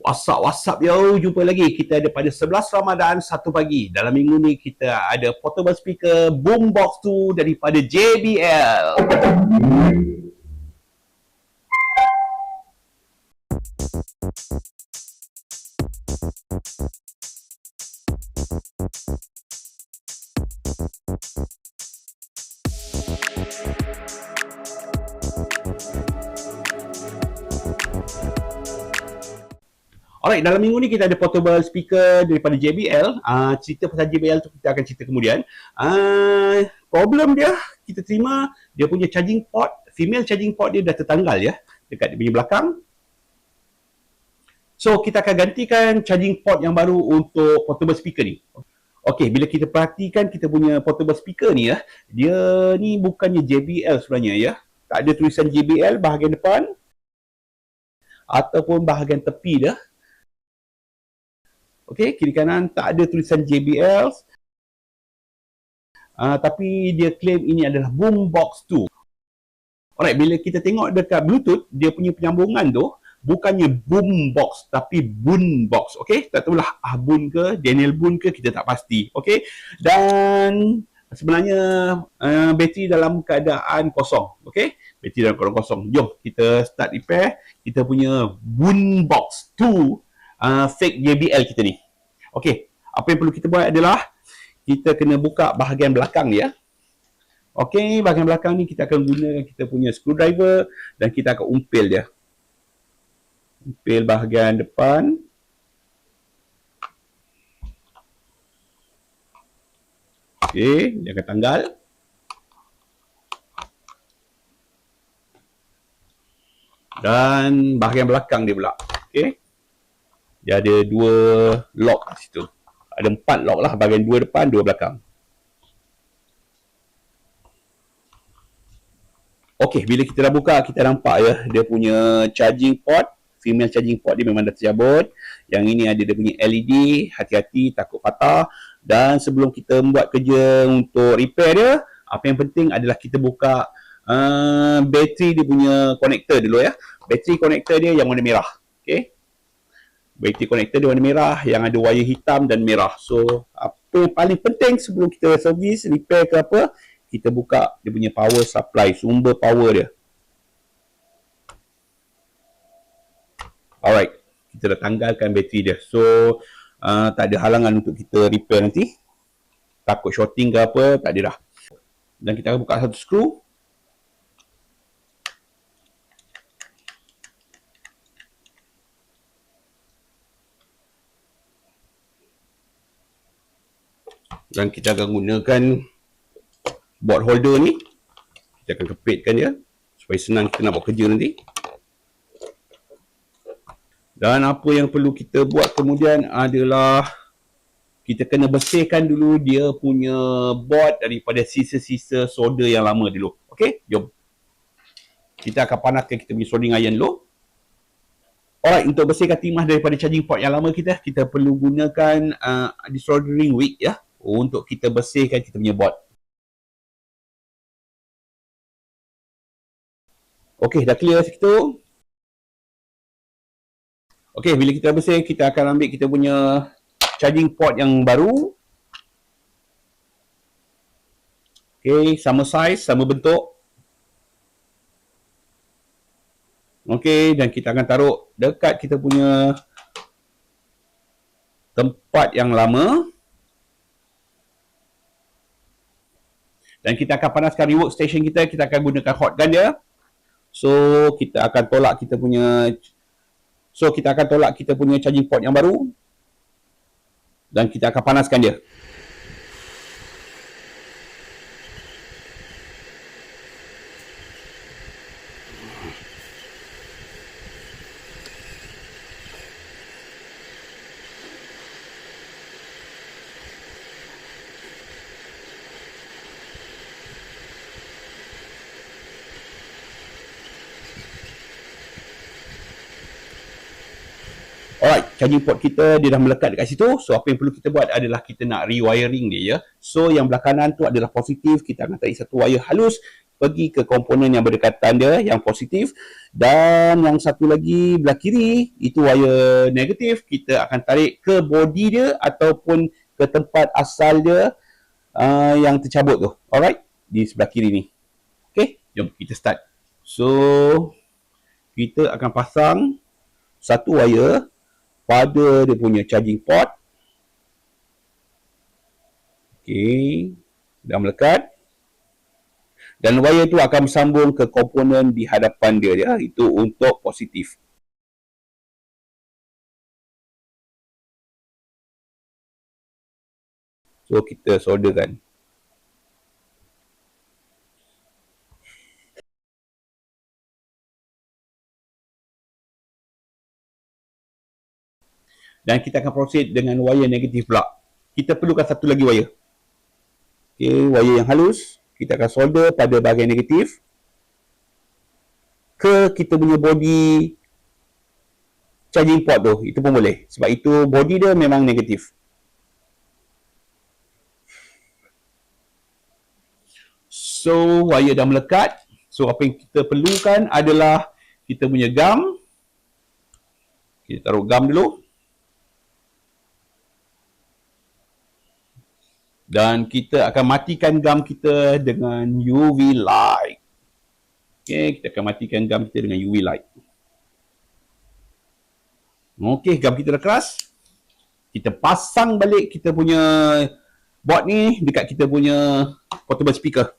What's up yo, jumpa lagi. Kita ada pada 11 Ramadan 1 pagi. Dalam minggu ni kita ada portable speaker Boombox 2 daripada JBL. Alright, dalam minggu ni kita ada portable speaker daripada JBL. Cerita pasal JBL tu kita akan cerita kemudian. Problem dia, kita terima dia punya charging port, female charging port dia dah tertanggal ya, dekat dia punya belakang. So, kita akan gantikan charging port yang baru untuk portable speaker ni. Okey, bila kita perhatikan kita punya portable speaker ni ya, dia ni bukannya JBL sebenarnya ya. Tak ada tulisan JBL bahagian depan ataupun bahagian tepi dia. Okey, kiri kanan tak ada tulisan JBL. Tapi dia claim ini adalah Boombox 2. Alright, bila kita tengok dekat Bluetooth, dia punya penyambungan tu bukannya Boombox tapi Boombox. Okey, tak tahulah Boon ke Daniel Boon ke, kita tak pasti. Okey, dan sebenarnya bateri dalam keadaan kosong. Okey, bateri dalam keadaan kosong. Jom kita start repair kita punya Boombox 2 fake JBL kita ni. Okey, apa yang perlu kita buat adalah kita kena buka bahagian belakang dia. Okey, bahagian belakang ni kita akan gunakan kita punya screwdriver dan kita akan umpil dia. Umpil bahagian depan. Okey, dia akan tanggal. Dan bahagian belakang dia pula. Okey. Dia ada dua lock di situ. Ada 4 lock lah, bahagian 2 depan, 2 belakang. Okey, bila kita dah buka, kita nampak ya, dia punya charging port, female charging port dia memang dah tercabut. Yang ini ada dia punya LED, hati-hati takut patah. Dan sebelum kita buat kerja untuk repair dia, apa yang penting adalah kita buka bateri dia punya connector dulu ya. Bateri connector dia yang warna merah. Okey. Bateri connector dia warna merah yang ada wire hitam dan merah. So, apa yang paling penting sebelum kita servis, repair ke apa, kita buka dia punya power supply, sumber power dia. Alright, kita dah tanggalkan bateri dia. So, tak ada halangan untuk kita repair nanti. Takut shorting ke apa, tak ada dah. Dan kita akan buka satu skru. Dan kita akan gunakan board holder ni. Kita akan kepitkan dia supaya senang kita nak buat kerja nanti. Dan apa yang perlu kita buat kemudian adalah kita kena bersihkan dulu dia punya board daripada sisa-sisa solder yang lama dulu. Okey, jom. Kita akan panaskan kita punya soldering iron dulu. Alright, untuk bersihkan timah daripada charging port yang lama kita perlu gunakan desoldering wick ya, untuk kita bersihkan kita punya board. Okey, dah clear situ. Okey, bila kita bersih, kita akan ambil kita punya charging port yang baru. Okey, sama size, sama bentuk. Okey, dan kita akan taruh dekat kita punya tempat yang lama. Dan kita akan panaskan rework station kita akan gunakan hot gun dia. So, kita akan tolak kita punya charging port yang baru. Dan kita akan panaskan dia. Alright, charging port kita dia dah melekat dekat situ. So, apa yang perlu kita buat adalah kita nak rewiring dia ya. So, yang belah kanan tu adalah positif. Kita akan tarik satu wire halus. pergi ke komponen yang berdekatan dia, yang positif. Dan yang satu lagi belah kiri, itu wire negatif. Kita akan tarik ke body dia ataupun ke tempat asal dia yang tercabut tu. Alright, di sebelah kiri ni. Okay, jom kita start. So, kita akan pasang satu wire pada dia punya charging port. Okay, dah melekat. Dan wire tu akan bersambung ke komponen di hadapan dia, ya. Itu untuk positif. So, kita solderkan. Dan kita akan proceed dengan wire negatif pula. Kita perlukan satu lagi wire. Okay, wire yang halus. Kita akan solder pada bahagian negatif ke kita punya body charging port tu. Itu pun boleh. Sebab itu body dia memang negatif. So, wire dah melekat. So, apa yang kita perlukan adalah kita punya gum. Kita taruh gum dulu. Dan kita akan matikan gum kita dengan UV light. Okay, kita akan matikan gum kita dengan UV light. Okay, gum kita dah keras. Kita pasang balik kita punya board ni dekat kita punya portable speaker.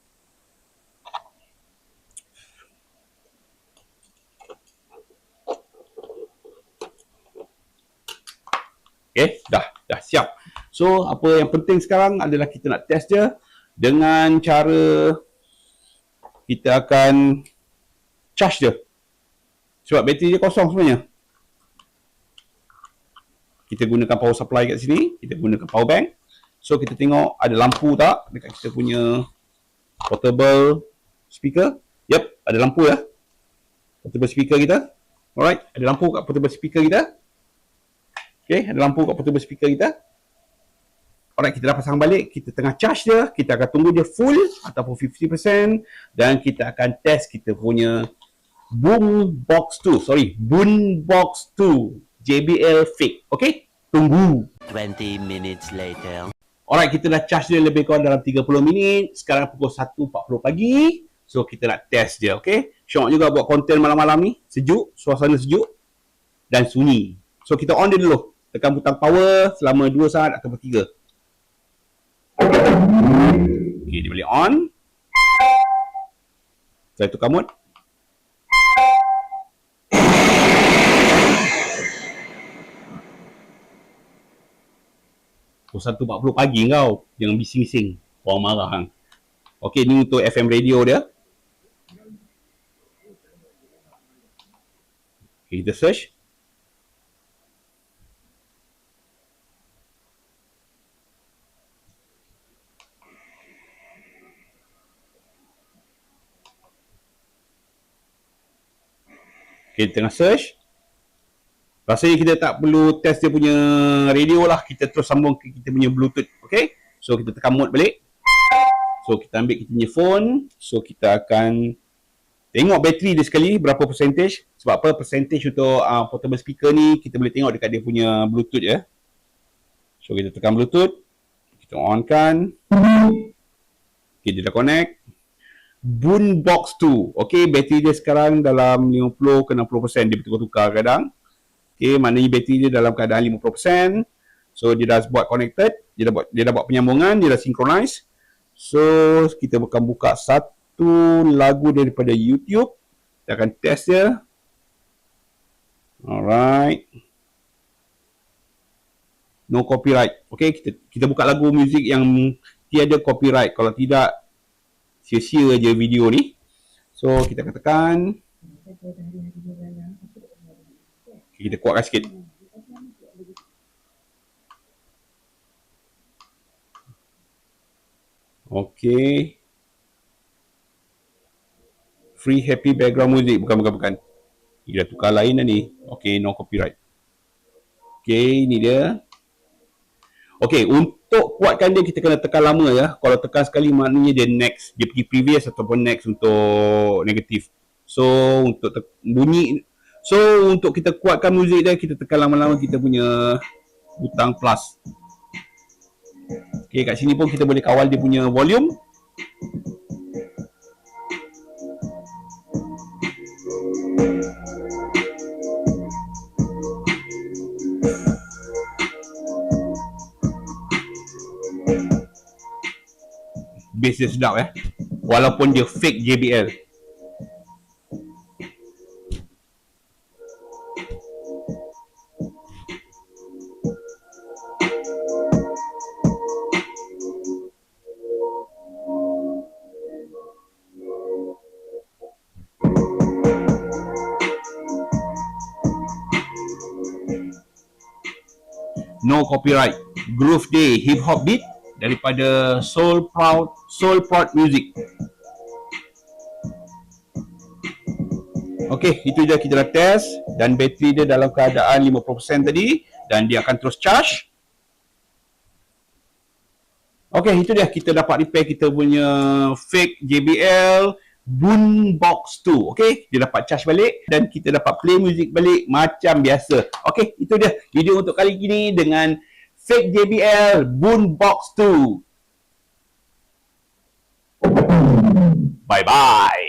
Okay, dah siap. So, apa yang penting sekarang adalah kita nak test dia dengan cara kita akan charge dia. Sebab bateri dia kosong sebenarnya. Kita gunakan power supply kat sini, kita gunakan power bank. So, kita tengok ada lampu tak dekat kita punya portable speaker. Yep, ada lampu ya. Portable speaker kita. Alright, ada lampu kat portable speaker kita. Okay, ada lampu kat portable speaker kita. Alright, kita dah pasang balik. Kita tengah charge dia. Kita akan tunggu dia full ataupun 50%. Dan kita akan test kita punya Boombox 2. Boombox 2 JBL Fake. Okay, tunggu. 20 minutes later. Alright, kita dah charge dia lebih kurang dalam 30 minit. Sekarang pukul 1.40 pagi. So, kita nak test dia. Okay, syok juga buat konten malam-malam ni. Sejuk, suasana sejuk dan sunyi. So, kita on dia dulu. Tekan butang power selama 2 saat ataupun 3. Okay, dia boleh on. Saya tukar mode. Pukul 1.40 pagi kau. Jangan bising-bising. Orang marah hang. Okay, ni untuk FM radio dia. Okay, kita search. Okay, tengah search. Rasanya kita tak perlu test dia punya radio lah. Kita terus sambung ke kita punya Bluetooth. Okay. So, kita tekan mode balik. So, kita ambil kita punya phone. So, kita akan tengok bateri dia sekali. Berapa percentage. Sebab apa? Percentage untuk portable speaker ni kita boleh tengok dekat dia punya Bluetooth ya. So, kita tekan Bluetooth. Kita on kan. Okay, dia dah connect. Boombox 2. Okay, bateri dia sekarang dalam 50 ke 60%. Dia bertukar-tukar kadang. Okay, maknanya bateri dia dalam keadaan 50%. So, dia dah buat connected. Dia dah buat penyambungan. Dia dah synchronize. So, kita akan buka satu lagu daripada YouTube. Kita akan test dia. Alright. No copyright. Okay, kita buka lagu muzik yang tiada copyright. Kalau tidak, sia-sia je video ni. So, kita akan tekan. Okay, kita kuatkan sikit. Okay. Free happy background music. Bukan. Dia dah tukar lain dah ni. Okay, no copyright. Okay, ni dia. Okey, untuk kuatkan dia kita kena tekan lama ya. Kalau tekan sekali maknanya dia next, dia pergi previous ataupun next untuk negatif. So untuk bunyi, so untuk kita kuatkan muzik dia kita tekan lama-lama kita punya butang plus. Okey, kat sini pun kita boleh kawal dia punya volume. Bass dia sedap walaupun dia fake JBL. No copyright, Groove Day hip hop beat daripada Soul Proud Music. Okey, itu je kita dah test dan bateri dia dalam keadaan 50% tadi dan dia akan terus charge. Okey, itu dia kita dapat repair kita punya fake JBL Boombox 2. Okey, dia dapat charge balik dan kita dapat play music balik macam biasa. Okey, itu dia video untuk kali ini dengan fake JBL Boombox 2. Bye bye.